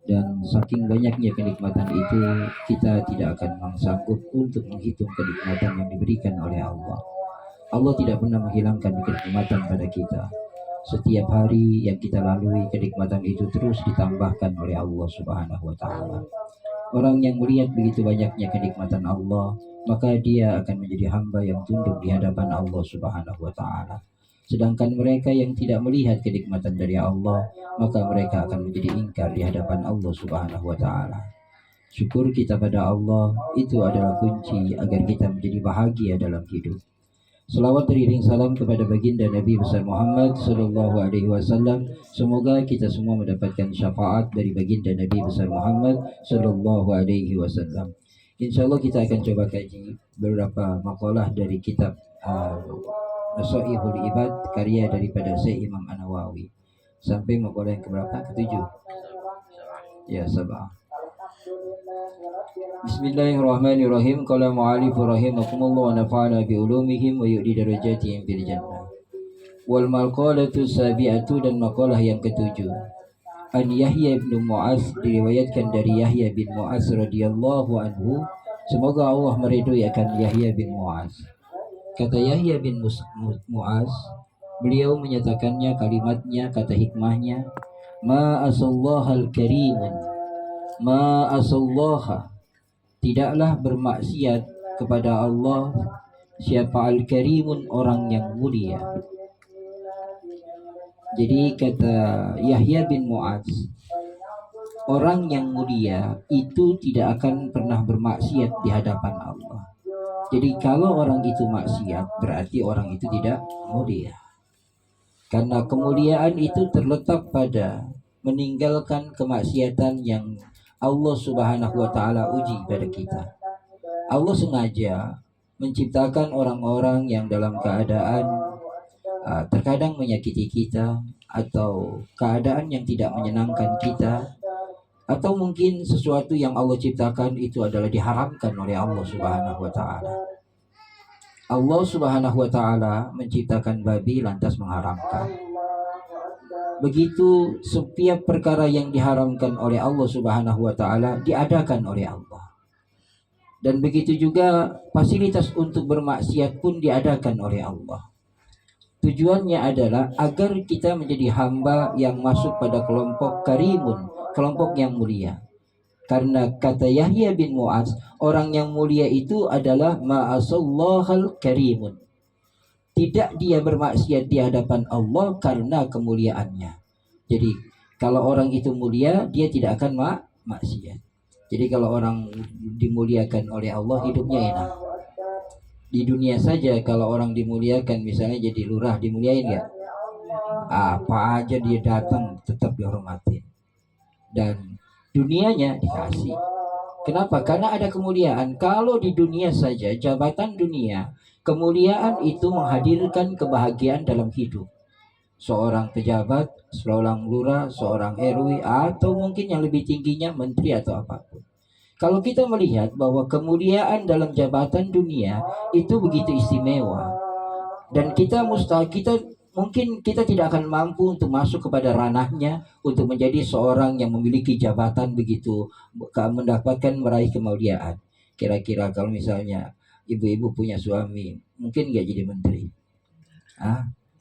Dan saking banyaknya kenikmatan itu, kita tidak akan sanggup untuk menghitung kenikmatan yang diberikan oleh Allah. Allah tidak pernah menghilangkan kenikmatan pada kita. Setiap hari yang kita lalui, kenikmatan itu terus ditambahkan oleh Allah Subhanahu wa Ta'ala. Orang yang melihat begitu banyaknya kenikmatan Allah, maka dia akan menjadi hamba yang tunduk di hadapan Allah Subhanahu wa Ta'ala. Sedangkan mereka yang tidak melihat kenikmatan dari Allah, maka mereka akan menjadi ingkar di hadapan Allah Subhanahu wa Ta'ala. Syukur kita pada Allah itu adalah kunci agar kita menjadi bahagia dalam hidup. Selawat beriring salam kepada baginda Nabi besar Muhammad Sallallahu Alaihi Wasallam. Semoga kita semua mendapatkan syafaat dari baginda Nabi besar Muhammad Sallallahu Alaihi Wasallam. Insya Allah kita akan coba kaji beberapa makalah dari kitab Nasaihul Ibad, karya daripada Syekh Imam An-Nawawi. Sampai makalah yang keberapa? Ketujuh. Ya, sabah. Bismillahirrahmanirrahim. Qala mu'alif rahimakumullah wa nafa'ana bi ulumihim wa yu'li darajatihim fil jannah. Wal maqalatu sabi'atu, dan maqalah yang ketujuh. An Yahya bin Mu'az, diriwayatkan dari Yahya bin Mu'az radhiyallahu anhu, semoga Allah meridhoi akan Yahya bin Mu'az. Kata Yahya bin Mu'az, beliau menyatakannya, kalimatnya, kata hikmahnya, ma asallahal karimun, ma asallaha, tidaklah bermaksiat kepada Allah siapa al-karimun, orang yang mulia. Jadi kata Yahya bin Mu'az, orang yang mulia itu tidak akan pernah bermaksiat di hadapan Allah. Jadi kalau orang itu maksiat, berarti orang itu tidak mulia. Karena kemuliaan itu terletak pada meninggalkan kemaksiatan yang Allah Subhanahu wa Ta'ala uji pada kita. Allah sengaja menciptakan orang-orang yang dalam keadaan terkadang menyakiti kita, atau keadaan yang tidak menyenangkan kita, atau mungkin sesuatu yang Allah ciptakan itu adalah diharamkan oleh Allah Subhanahu wa Ta'ala. Allah Subhanahu wa Ta'ala menciptakan babi lantas mengharamkan. Begitu setiap perkara yang diharamkan oleh Allah Subhanahu wa Ta'ala diadakan oleh Allah. Dan begitu juga fasilitas untuk bermaksiat pun diadakan oleh Allah. Tujuannya adalah agar kita menjadi hamba yang masuk pada kelompok karimun, kelompok yang mulia. Karena kata Yahya bin Mu'az, orang yang mulia itu adalah ma'asallahal karimun. Tidak dia bermaksiat di hadapan Allah karena kemuliaannya. Jadi kalau orang itu mulia, dia tidak akan maksiat. Jadi kalau orang dimuliakan oleh Allah, hidupnya enak. Di dunia saja kalau orang dimuliakan, misalnya jadi lurah, dimuliain ya, apa aja dia datang tetap dihormatin. Dan dunianya dikasih. Kenapa? Karena ada kemuliaan. Kalau di dunia saja, jabatan dunia, kemuliaan itu menghadirkan kebahagiaan dalam hidup. Seorang pejabat, seorang lurah, seorang RW, atau mungkin yang lebih tingginya menteri atau apapun. Kalau kita melihat bahwa kemuliaan dalam jabatan dunia itu begitu istimewa, dan kita mungkin kita tidak akan mampu untuk masuk kepada ranahnya untuk menjadi seorang yang memiliki jabatan begitu, mendapatkan meraih kemuliaan. Kira-kira kalau misalnya ibu-ibu punya suami, mungkin nggak jadi menteri?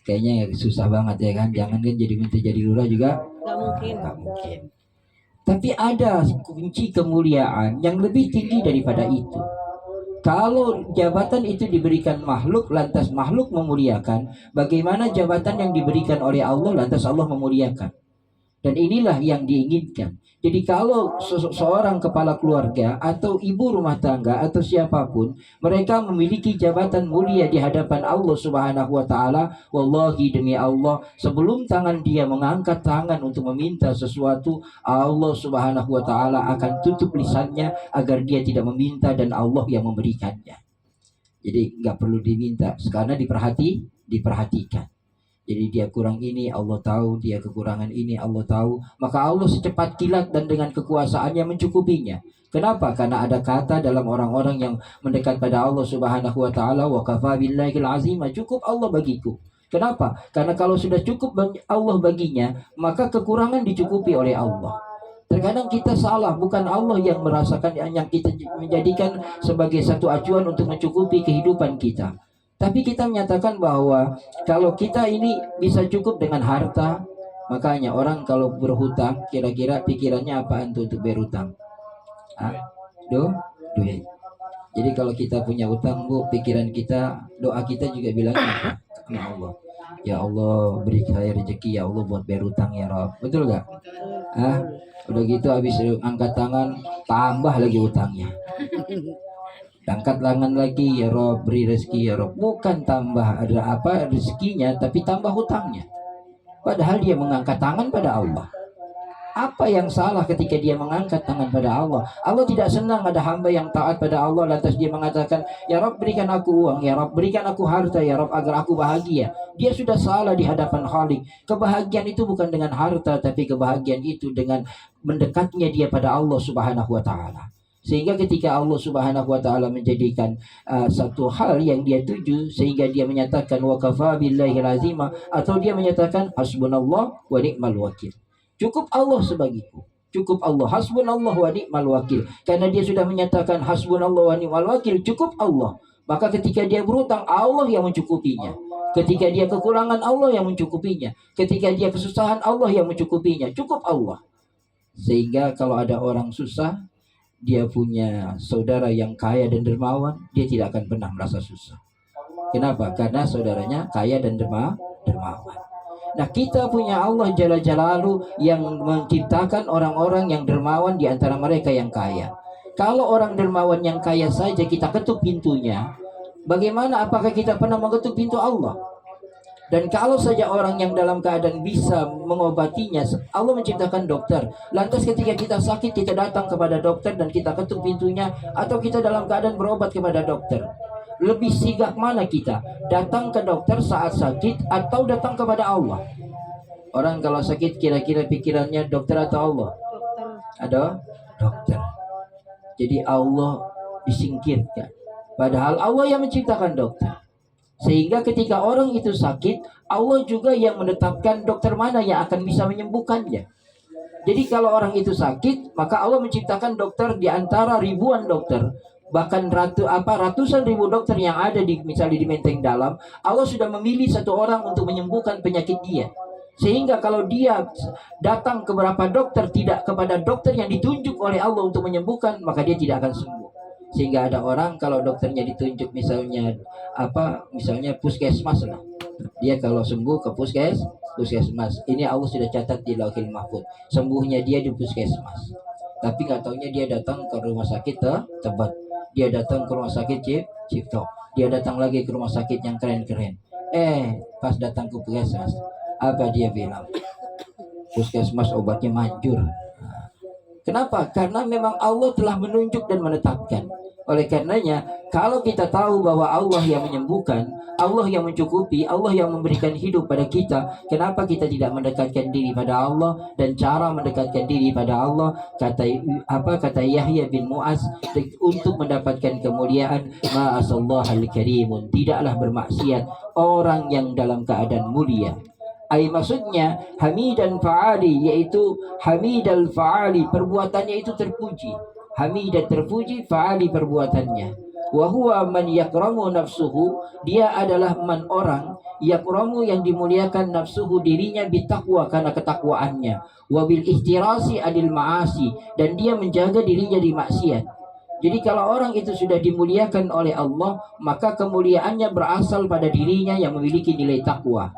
Kayaknya susah banget ya kan. Jangan kan jadi menteri, jadi lurah juga nggak mungkin. Tapi ada kunci kemuliaan yang lebih tinggi daripada itu. Kalau jabatan itu diberikan makhluk, lantas makhluk memuliakan, bagaimana jabatan yang diberikan oleh Allah, lantas Allah memuliakan? Dan inilah yang diinginkan. Jadi kalau seorang kepala keluarga atau ibu rumah tangga atau siapapun, mereka memiliki jabatan mulia di hadapan Allah Subhanahu wa Ta'ala, wallahi demi Allah, sebelum tangan dia mengangkat tangan untuk meminta sesuatu, Allah Subhanahu wa Ta'ala akan tutup lisannya agar dia tidak meminta, dan Allah yang memberikannya. Jadi nggak perlu diminta, karena diperhatikan. Jadi dia kurang ini, Allah tahu. Dia kekurangan ini, Allah tahu. Maka Allah secepat kilat dan dengan kekuasaannya mencukupinya. Kenapa? Karena ada kata dalam orang-orang yang mendekat pada Allah Subhanahu wa Ta'ala, wa kafa billahil azim, cukup Allah bagiku. Kenapa? Karena kalau sudah cukup Allah baginya, maka kekurangan dicukupi oleh Allah. Terkadang kita salah, bukan Allah yang merasakan, yang kita menjadikan sebagai satu acuan untuk mencukupi kehidupan kita. Tapi kita menyatakan bahwa kalau kita ini bisa cukup dengan harta, makanya orang kalau berhutang, kira-kira pikirannya apaan tuh untuk berhutang? Ah, duit. Jadi kalau kita punya utang, Bu, pikiran kita, doa kita juga bilangnya apa? Ya Allah, ya Allah beri saya rezeki, ya Allah buat bayar utang ya Rob. Betul gak? Ah, udah gitu habis angkat tangan, tambah lagi utangnya. Angkat tangan lagi, ya Rob beri rezeki ya Rob. Bukan tambah ada apa rezekinya, tapi tambah hutangnya. Padahal dia mengangkat tangan pada Allah. Apa yang salah ketika dia mengangkat tangan pada Allah? Allah tidak senang ada hamba yang taat pada Allah lantas dia mengatakan, ya Rabb berikan aku uang, ya Rabb berikan aku harta, ya Rabb agar aku bahagia. Dia sudah salah di hadapan Khalik. Kebahagiaan itu bukan dengan harta, tapi kebahagiaan itu dengan mendekatnya dia pada Allah Subhanahu wa taala. Sehingga ketika Allah Subhanahu wa taala menjadikan satu hal yang dia tuju, sehingga dia menyatakan wa kafa billahi azima, atau dia menyatakan hasbunallah wa ni'mal wakil. Cukup Allah sebagiku. Cukup Allah. Hasbunallah wa ni'mal wakil. Karena dia sudah menyatakan hasbunallah wa ni'mal wakil. Cukup Allah. Maka ketika dia berutang, Allah yang mencukupinya. Ketika dia kekurangan, Allah yang mencukupinya. Ketika dia kesusahan, Allah yang mencukupinya. Cukup Allah. Sehingga kalau ada orang susah, dia punya saudara yang kaya dan dermawan, dia tidak akan pernah merasa susah. Kenapa? Karena saudaranya kaya dan dermawan. Nah, kita punya Allah Jalla Jalaluhu yang menciptakan orang-orang yang dermawan di antara mereka yang kaya. Kalau orang dermawan yang kaya saja kita ketuk pintunya, bagaimana apakah kita pernah mengetuk pintu Allah? Dan kalau saja orang yang dalam keadaan bisa mengobatinya, Allah menciptakan dokter. Lantas ketika kita sakit, kita datang kepada dokter dan kita ketuk pintunya, atau kita dalam keadaan berobat kepada dokter. Lebih sigap mana kita? Datang ke dokter saat sakit atau datang kepada Allah? Orang kalau sakit kira-kira pikirannya dokter atau Allah? Ada dokter. Jadi Allah disingkirkan. Padahal Allah yang menciptakan dokter. Sehingga ketika orang itu sakit, Allah juga yang menetapkan dokter mana yang akan bisa menyembuhkannya. Jadi kalau orang itu sakit, maka Allah menciptakan dokter di antara ribuan dokter. Bahkan ratusan ribu dokter yang ada di misalnya di Menteng Dalam, Allah sudah memilih satu orang untuk menyembuhkan penyakit dia. Sehingga kalau dia datang ke beberapa dokter tidak kepada dokter yang ditunjuk oleh Allah untuk menyembuhkan, maka dia tidak akan sembuh. Sehingga ada orang kalau dokternya ditunjuk misalnya misalnya puskesmas lah, dia kalau sembuh ke puskesmas. Ini Allah sudah catat di Lauhil Mahfuz, sembuhnya dia di puskesmas. Tapi nggak taunya dia datang ke rumah sakit Tebet, dia datang ke rumah sakit Cipto, dia datang lagi ke rumah sakit yang keren-keren. Pas datang ke puskesmas, apa dia bilang? Puskesmas obatnya manjur. Kenapa? Karena memang Allah telah menunjuk dan menetapkan. Oleh karenanya, kalau kita tahu bahwa Allah yang menyembuhkan, Allah yang mencukupi, Allah yang memberikan hidup pada kita, kenapa kita tidak mendekatkan diri pada Allah? Dan cara mendekatkan diri pada Allah, kata Yahya bin Mu'az, untuk mendapatkan kemuliaan, ma'asallahal karimun, tidaklah bermaksiat orang yang dalam keadaan mulia. Maksudnya hamidan fa'ali, yaitu hamidal fa'ali, perbuatannya itu terpuji. Hamidan terpuji, fa'ali perbuatannya. Wa huwa man yakramu nafsuhu, dia adalah man orang yakramu yang dimuliakan nafsuhu dirinya bitaqwa karena ketakwaannya, wa bil ihtirasi adil ma'asi, dan dia menjaga dirinya di maksiat. Jadi kalau orang itu sudah dimuliakan oleh Allah, maka kemuliaannya berasal pada dirinya yang memiliki nilai takwa.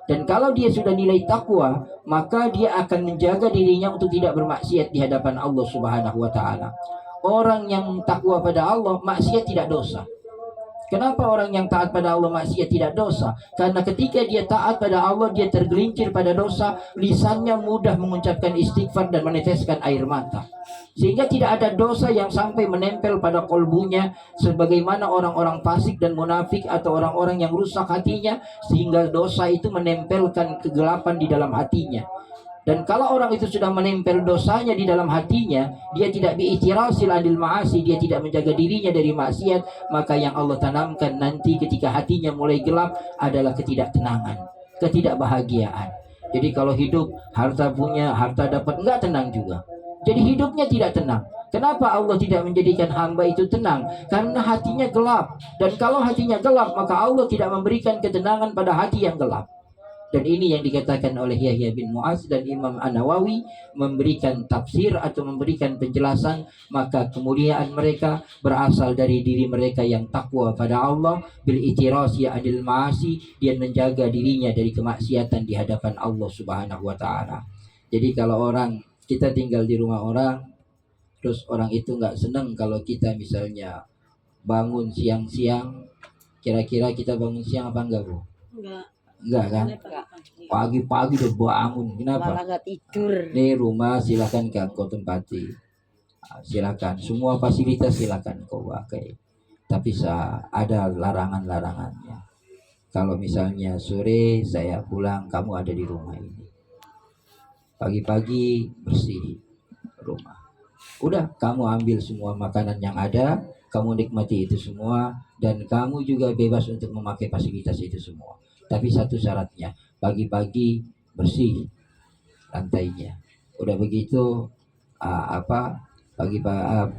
Dan kalau dia sudah nilai takwa, maka dia akan menjaga dirinya untuk tidak bermaksiat di hadapan Allah Subhanahu wa taala. Orang yang takwa pada Allah, maksiat tidak dosa. Kenapa orang yang taat pada Allah maksiat tidak dosa? Karena ketika dia taat pada Allah, dia tergelincir pada dosa, lisannya mudah mengucapkan istighfar dan meneteskan air mata. Sehingga tidak ada dosa yang sampai menempel pada kolbunya, sebagaimana orang-orang fasik dan munafik atau orang-orang yang rusak hatinya, sehingga dosa itu menempelkan kegelapan di dalam hatinya. Dan kalau orang itu sudah menempel dosanya di dalam hatinya, dia tidak biihtirasil anil ma'asi, dia tidak menjaga dirinya dari maksiat, maka yang Allah tanamkan nanti ketika hatinya mulai gelap adalah ketidaktenangan, ketidakbahagiaan. Jadi kalau hidup harta punya, harta dapat, enggak tenang juga. Jadi hidupnya tidak tenang. Kenapa Allah tidak menjadikan hamba itu tenang? Karena hatinya gelap. Dan kalau hatinya gelap, maka Allah tidak memberikan ketenangan pada hati yang gelap. Dan ini yang dikatakan oleh Yahya bin Mu'adz dan Imam An-Nawawi memberikan tafsir atau memberikan penjelasan, maka kemuliaan mereka berasal dari diri mereka yang takwa pada Allah, bil itirasi adil ma'asi, dia menjaga dirinya dari kemaksiatan di hadapan Allah Subhanahu wa taala. Jadi kalau kita tinggal di rumah orang, terus orang itu nggak senang kalau kita misalnya bangun siang-siang, kira-kira kita bangun siang apa enggak, Bu? Enggak kan? Pagi-pagi udah bangun. Kenapa? Malah nggak tidur. Nih rumah silakan kau tempati. Silakan. Semua fasilitas silakan kau pakai. Tapi ada larangan-larangannya. Kalau misalnya sore saya pulang, kamu ada di rumah ini. Pagi-pagi bersih rumah. Udah, kamu ambil semua makanan yang ada, kamu nikmati itu semua, dan kamu juga bebas untuk memakai fasilitas itu semua. Tapi satu syaratnya, pagi-pagi bersih lantainya. Udah begitu,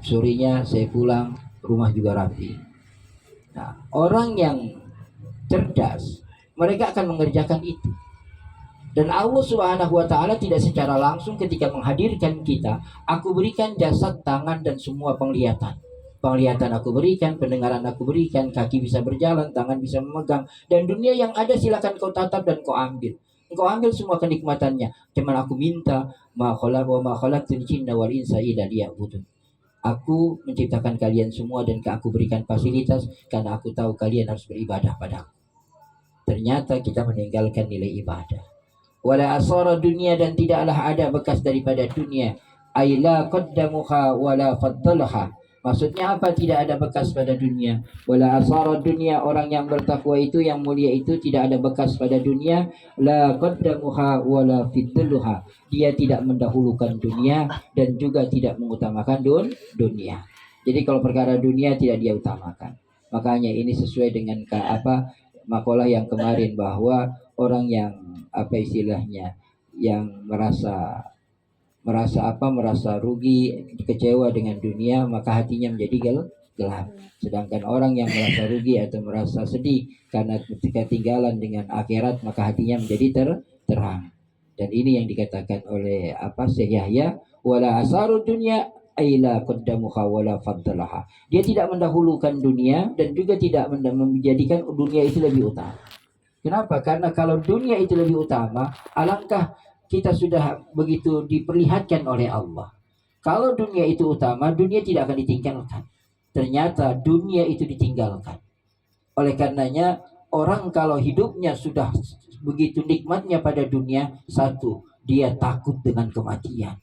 sorenya saya pulang, rumah juga rapi. Nah, orang yang cerdas, mereka akan mengerjakan itu. Dan Allah Subhanahu wa taala tidak secara langsung ketika menghadirkan kita, aku berikan jasad, tangan dan semua penglihatan. Penglihatan aku berikan, pendengaran aku berikan, kaki bisa berjalan, tangan bisa memegang, dan dunia yang ada silakan kau tatap dan kau ambil. Kau ambil semua kenikmatannya. Cuman aku minta ma khalaqtul jinna wal insa illa liya'budun. Aku menciptakan kalian semua dan aku berikan fasilitas karena aku tahu kalian harus beribadah padaku. Ternyata kita meninggalkan nilai ibadah. Wala asara dunia, dan tidaklah ada bekas daripada dunia. Aila qaddamuha wala faddalaha. Maksudnya apa tidak ada bekas pada dunia? Wala asara dunia, orang yang bertakwa itu, yang mulia itu tidak ada bekas pada dunia. La qaddamuha wala fiddaluha. Dia tidak mendahulukan dunia dan juga tidak mengutamakan dunia. Jadi kalau perkara dunia tidak dia utamakan. Makanya ini sesuai dengan makalah yang kemarin, bahwa orang yang yang merasa rugi, kecewa dengan dunia, maka hatinya menjadi gelap. Sedangkan orang yang merasa rugi atau merasa sedih karena ketinggalan dengan akhirat, maka hatinya menjadi terang. Dan ini yang dikatakan oleh Syekh Yahya, wala asaru dunya aila qaddamuha wala faddalaha. Dia tidak mendahulukan dunia dan juga tidak menjadikan dunia itu lebih utama. Kenapa? Karena kalau dunia itu lebih utama, alangkah kita sudah begitu diperlihatkan oleh Allah. Kalau dunia itu utama, dunia tidak akan ditinggalkan. Ternyata dunia itu ditinggalkan. Oleh karenanya, orang kalau hidupnya sudah begitu nikmatnya pada dunia, satu, dia takut dengan kematian.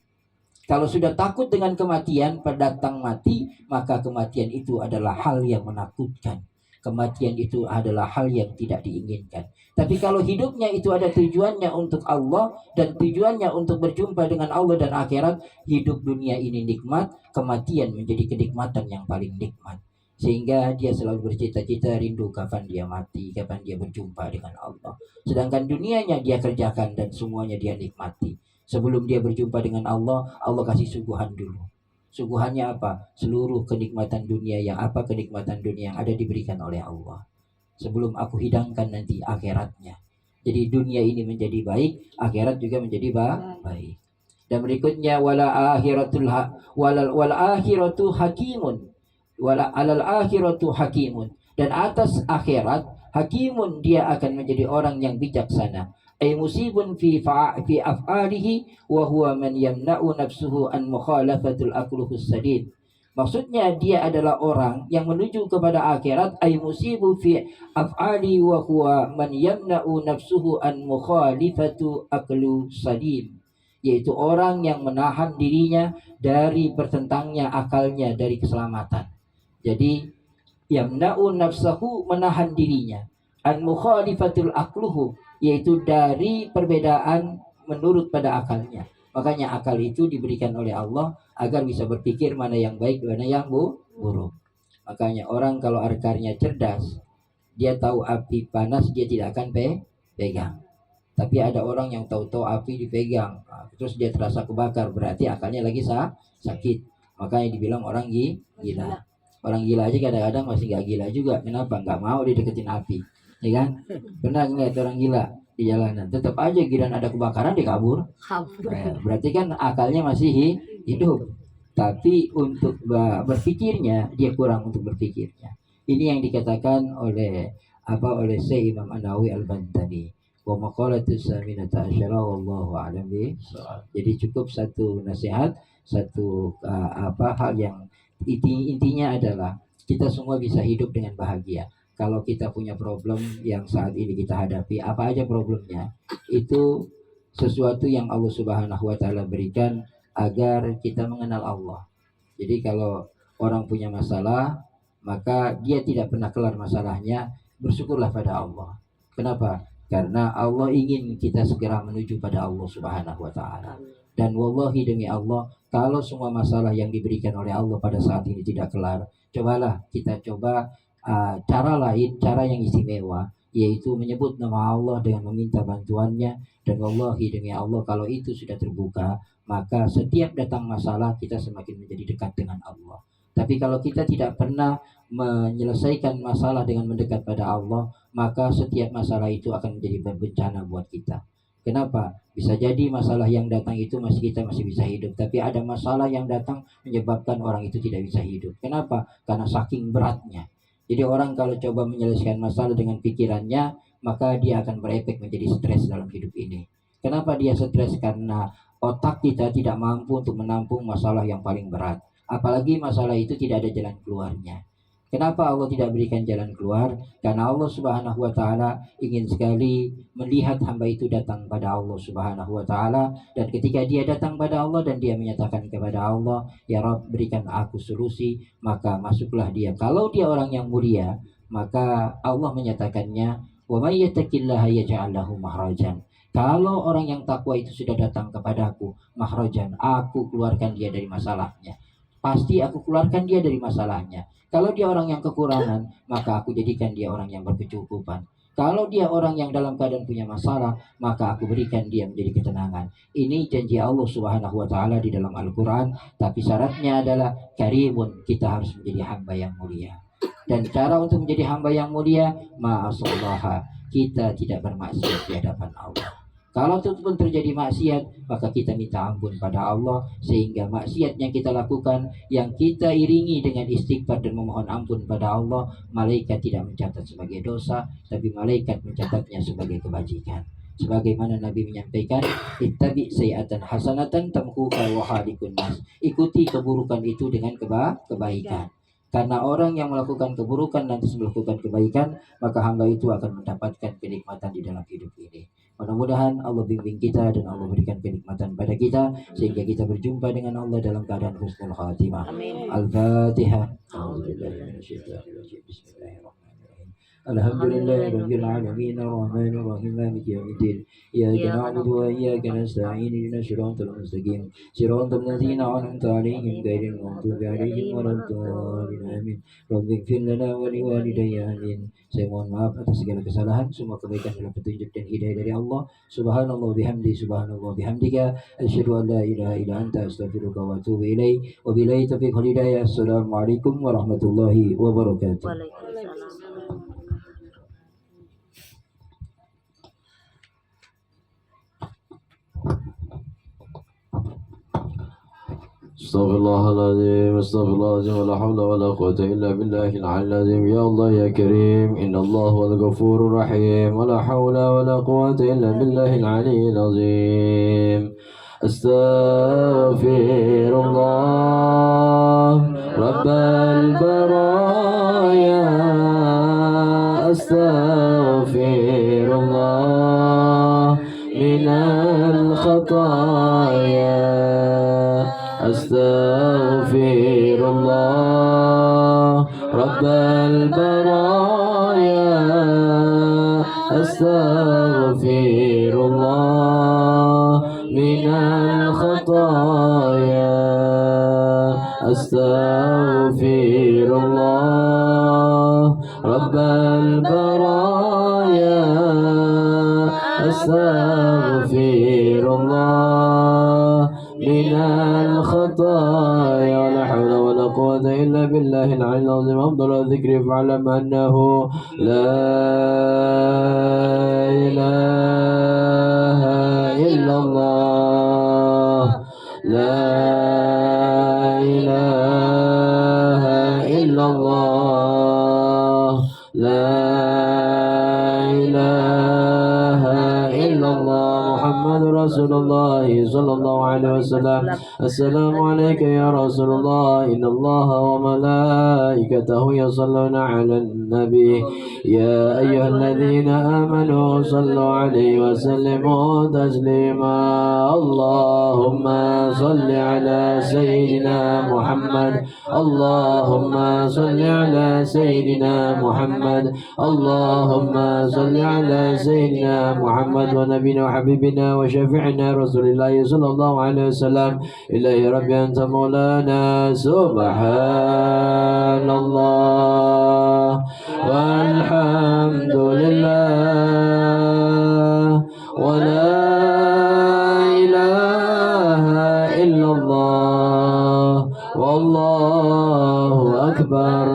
Kalau sudah takut dengan kematian, pada datang mati, maka kematian itu adalah hal yang menakutkan. Kematian itu adalah hal yang tidak diinginkan. Tapi kalau hidupnya itu ada tujuannya untuk Allah dan tujuannya untuk berjumpa dengan Allah dan akhirat, hidup dunia ini nikmat, kematian menjadi kenikmatan yang paling nikmat. Sehingga dia selalu bercita-cita rindu kapan dia mati, kapan dia berjumpa dengan Allah. Sedangkan dunianya dia kerjakan dan semuanya dia nikmati. Sebelum dia berjumpa dengan Allah, Allah kasih suguhan dulu. Suguhannya apa? Seluruh kenikmatan dunia yang ada diberikan oleh Allah. Sebelum aku hidangkan nanti akhiratnya. Jadi dunia ini menjadi baik, akhirat juga menjadi baik. Dan berikutnya wal akhiratu hakimun. Alal akhiratu hakimun. Dan atas akhirat hakimun, dia akan menjadi orang yang bijaksana. Ay musibun fi af'alihi wa huwa man yamna'u nafsuhu an mukhalafatul aqluhus sadid. Maksudnya dia adalah orang yang menuju kepada akhirat, ay musibu fi af'ali wa huwa man yamna'u nafsuhu an mukhalifatu aqlu sadid. Yaitu orang yang menahan dirinya dari bertentangnya akalnya dari keselamatan. Jadi yamna'u nafsahu, menahan dirinya, an mukhalifatul aqluhu, yaitu dari perbedaan menurut pada akalnya. Makanya akal itu diberikan oleh Allah agar bisa berpikir mana yang baik, mana yang buruk. Makanya orang kalau akarnya cerdas, dia tahu api panas, dia tidak akan pegang. Tapi ada orang yang tahu-tahu api dipegang, terus dia terasa kebakar, berarti akalnya lagi sakit. Makanya dibilang orang gila. Orang gila aja kadang-kadang masih nggak gila juga. Kenapa? Nggak mau dideketin api, ya kan? Pernah ngeliat orang gila di jalanan, tetap aja giliran ada kebakaran dia kabur. Berarti kan akalnya masih hidup. Tapi untuk berpikirnya dia kurang untuk berpikirnya. Ini yang dikatakan oleh Syekh Imam An-Nawawi Al-Bantani. Wa maqalatu saminata asyara wallahu a'lam bishawab. Jadi cukup satu nasihat, satu hal yang intinya adalah kita semua bisa hidup dengan bahagia. Kalau kita punya problem yang saat ini kita hadapi, apa aja problemnya, itu sesuatu yang Allah Subhanahu wa taala berikan agar kita mengenal Allah. Jadi kalau orang punya masalah, maka dia tidak pernah kelar masalahnya, bersyukurlah pada Allah. Kenapa? Karena Allah ingin kita segera menuju pada Allah Subhanahu wa taala. Dan wallahi demi Allah, kalau semua masalah yang diberikan oleh Allah pada saat ini tidak kelar, cobalah kita coba cara lain, cara yang istimewa, yaitu menyebut nama Allah dengan meminta bantuannya. Dan wallahi demi Allah, kalau itu sudah terbuka, maka setiap datang masalah kita semakin menjadi dekat dengan Allah. Tapi kalau kita tidak pernah menyelesaikan masalah dengan mendekat pada Allah, maka setiap masalah itu akan menjadi bencana buat kita. Kenapa? Bisa jadi masalah yang datang itu kita masih bisa hidup, tapi ada masalah yang datang menyebabkan orang itu tidak bisa hidup. Kenapa? Karena saking beratnya. Jadi orang kalau coba menyelesaikan masalah dengan pikirannya, maka dia akan berefek menjadi stres dalam hidup ini. Kenapa dia stres? Karena otak kita tidak mampu untuk menampung masalah yang paling berat. Apalagi masalah itu tidak ada jalan keluarnya. Kenapa Allah tidak berikan jalan keluar? Karena Allah Subhanahu wa taala ingin sekali melihat hamba itu datang pada Allah Subhanahu wa taala, dan ketika dia datang pada Allah dan dia menyatakan kepada Allah, "Ya Rabb, berikan aku solusi," maka masuklah dia. Kalau dia orang yang mulia, maka Allah menyatakannya, "Wa may yattaqillaha yaj'al lahu mahrajan." Kalau orang yang takwa itu sudah datang kepadaku, mahrajan, aku keluarkan dia dari masalahnya. Pasti aku keluarkan dia dari masalahnya. Kalau dia orang yang kekurangan, maka aku jadikan dia orang yang berkecukupan. Kalau dia orang yang dalam keadaan punya masalah, maka aku berikan dia menjadi ketenangan. Ini janji Allah Subhanahu wa taala di dalam Al-Qur'an, tapi syaratnya adalah karimun, kita harus menjadi hamba yang mulia. Dan cara untuk menjadi hamba yang mulia, ma'asallaha, kita tidak bermaksiat di hadapan Allah. Kalau itu pun terjadi maksiat, maka kita minta ampun pada Allah, sehingga maksiat yang kita lakukan, yang kita iringi dengan istighfar dan memohon ampun pada Allah, malaikat tidak mencatat sebagai dosa, tapi malaikat mencatatnya sebagai kebajikan. Sebagaimana Nabi menyampaikan, ittabi sayi'atan hasanatan tamhuha wa halikun nas. Ikuti keburukan itu dengan kebaikan. Karena orang yang melakukan keburukan nanti melakukan kebaikan, maka hamba itu akan mendapatkan kenikmatan di dalam hidup ini. Mudah-mudahan Allah bimbing kita dan Allah berikan kenikmatan pada kita, sehingga kita berjumpa dengan Allah dalam keadaan husnul khatimah. Al-Fatihah. Bismillahirrahmanirrahim. Alhamdulillahirabbil alamin arrahmanir rahim maliki yaumiddin. Iyyaka na'budu wa iyyaka nasta'in ihdinas siratal mustaqim siratal ladzina an'amta 'alaihim ghairil maghdubi 'alaihim waladdallin amin. Rabbighfir lana wa liwalidayya amin. Saya mohon maaf atas segala kesalahan, semua kebaikan adalah petunjuk dan hidayah dari Allah. Subhanallah bihamdika, asyhadu an la ilaha illa anta, astaghfiruka wa atubu ilaik. Wa billahi taufiq wal hidayah. Assalamualaikum warahmatullahi wabarakatuh. Waalaikumsalam. Astaghfirullahaladzim, astaghfirullahaladzim, wa la hawla wa la quwwata illa billahi al-'aliyyil 'azim. Ya Allah ya Karim, inna Allah wal ghafurur rahim, wa la hawla wa la quwwata illa billahi al-'aliyyil 'azim. Astaghfirullah rabbal baraya, astaghfirullah minal khataya. Astaghfirullah rabbal baraya, astaghfirullah minal khataya. Astaghfirullah rabbal baraya, astaghfirullah ولا حول ولا قوة إلا بالله العلي العظيم أفضل الذكر فاعلم أنه لا إله إلا الله لا إله إلا الله لا إله إلا الله محمد رسول الله صلى الله عليه وسلم السلام عليك يا رسول الله إن الله وملائكته يصلون على النبي يا أيها الذين آمنوا صلوا عليه وسلموا تسليما اللهم صل على سيدنا محمد اللهم صل على سيدنا محمد اللهم صل على سيدنا محمد ونبينا وحبيبنا وشفيعنا رسول الله صلى الله عليه وسلم إلهي ربي أنت مولانا سبحان الله والحمد لله ولا إله إلا الله والله أكبر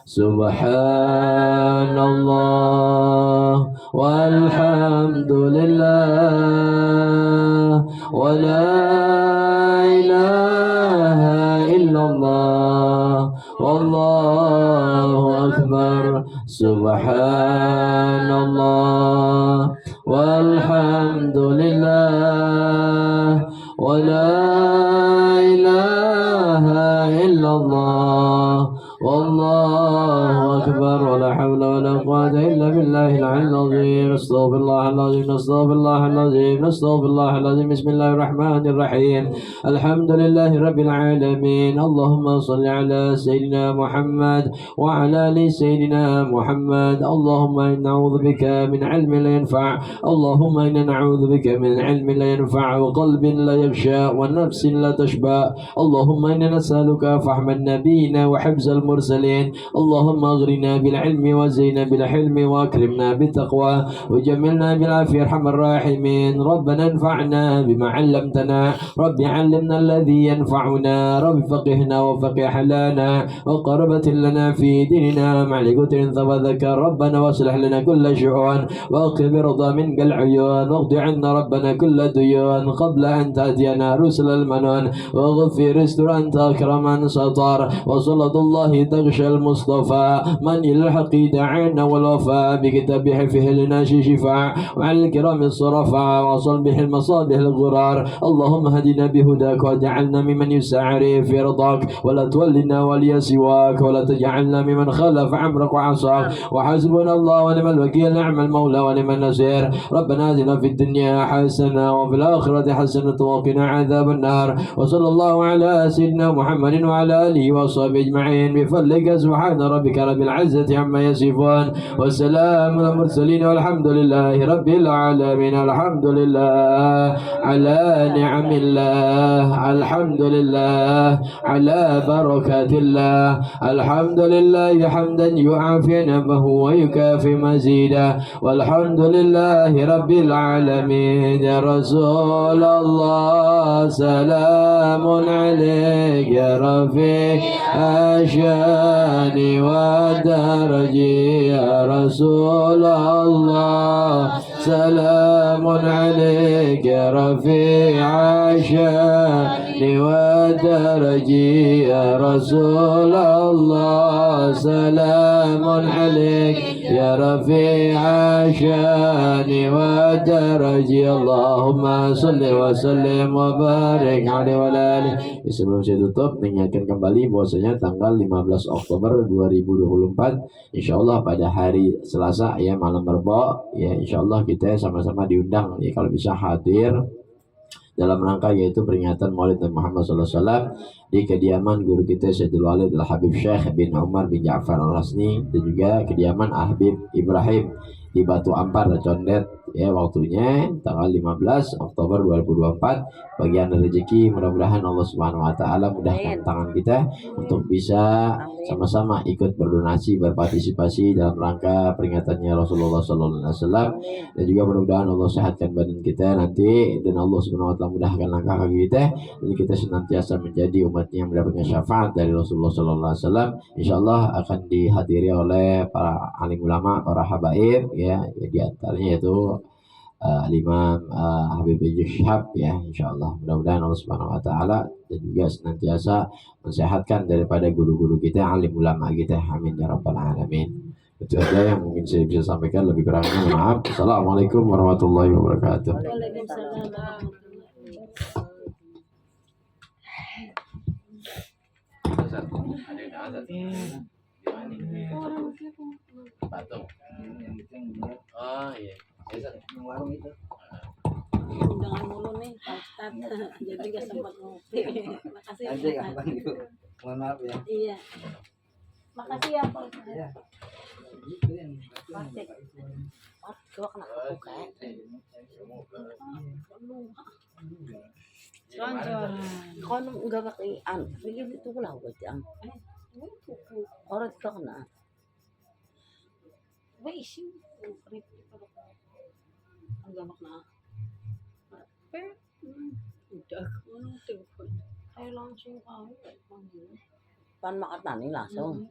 سبحان الله والحمد لله ولا إله إلا الله والله أكبر سبحان الله والحمد لله ولا إله إلا الله والله أكبر ولا حول ولا قوة إلا بالله العلي العظيم استغفر الله العظيم استغفر الله العظيم استغفر الله العظيم بسم الله الرحمن الرحيم الحمد لله رب العالمين اللهم صل على سيدنا محمد وعلى آل سيدنا محمد اللهم إنا نعوذ بك من علم لا ينفع اللهم إنا نعوذ بك من علم لا ينفع وقلب لا يخشى ونفس لا تشبع اللهم إنا نسألك فهم النبيين وحفظ المرسلين اللهم اغرنا بالعلم وزينا بالحلم واكرمنا بالتقوى وجملنا بالعافية ارحم الراحمين ربنا انفعنا بما علمتنا رب علمنا الذي ينفعنا رب فقهنا وفقه حلانا وقربة لنا في ديننا مع لقوت وذكر ربنا واصلح لنا كل شؤون واقم برضا منك العيون واقض عنا ربنا كل ديون قبل أن تأتينا رسل المنون واغفر استر أنت أكرم من سطر وصلة الله تغشى المصطفى من إلى الحق دعانا والوفاء بكتابه فيه لنا شفاء وعلى الكرام الصرفاء وصل به المصابيح الغرار اللهم هدنا بهداك وجعلنا ممن يسعى في رضاك ولا تولنا ولي سواك ولا تجعلنا ممن خالف عمرك وعصاك وحسبنا الله ونعم الوكيل نعم المولى ونعم النصير ربنا آتنا في الدنيا حسنة وفي الآخرة حسنة وقنا عذاب النار وصلى الله على سيدنا محمد وعلى آله وصحبه أجمعين بفضلك سبحان ربك رب العزة عما يصفون والسلام على المرسلين والحمد لله رب العالمين الحمد لله على نعم الله الحمد لله على بركات الله الحمد لله حمدا يعافي نفه ويكافي مزيدا والحمد لله رب العالمين يا رسول الله سلام عليك يا رفيع الشان والدرج يا رسول الله سلام عليك يا رفيع الشان والدرج يا رسول الله سلام عليك يا رفيع الشان والدرج اللهم صل وسلم وبارك عليه وعلى آله. Sebelum saya tutup, mengingatkan kembali bahwasanya tanggal 15 Oktober 2024 insyaallah pada hari Selasa ya malam Rebo ya insyaallah kita sama-sama diundang ya kalau bisa hadir dalam rangka yaitu peringatan Maulid Nabi Muhammad SAW di kediaman guru kita Sayyidul Walid Al-Habib Syekh bin Umar bin Ja'far Al-Hasni dan juga kediaman Habib Ibrahim di Batu Ampar Condet ya, waktunya tanggal 15 Oktober 2024. Bagian rezeki mudah-mudahan Allah Subhanahu wa taala mudahkan tangan kita untuk bisa sama-sama ikut berdonasi, berpartisipasi dalam rangka peringatannya Rasulullah sallallahu alaihi wasallam, dan juga mudah-mudahan Allah sehatkan badan kita nanti, dan Allah Subhanahu wa taala mudahkan langkah kaki kita, dan kita senantiasa menjadi umatnya yang mendapatkan syafaat dari Rasulullah sallallahu alaihi wasallam. Insyaallah akan dihadiri oleh para alim ulama, para habaib ya, di antaranya yaitu Imam Habib Rizik Syihab ya, insyaallah. Mudah-mudahan Allah Subhanahu wa taala dan juga senantiasa mensehatkan daripada guru-guru kita, alim ulama kita. Amin ya rabbal alamin. Itu aja yang mungkin saya bisa sampaikan, lebih kurangnya maaf. Assalamualaikum warahmatullahi wabarakatuh. Oh iya. Undangan mulu nih Pak Ustadz. Jadi gak sempat ngopi. Makasih ya Pak Ustadz. Mohon maaf ya. Iya. Makasih ya Pak Ustadz. Ya. Coba kena buka. Kan enggak pakai begini itu lah buat yang orang tidak kena. Isi enggak makna. Udah ayo langsung tahu pan makan tani langsung.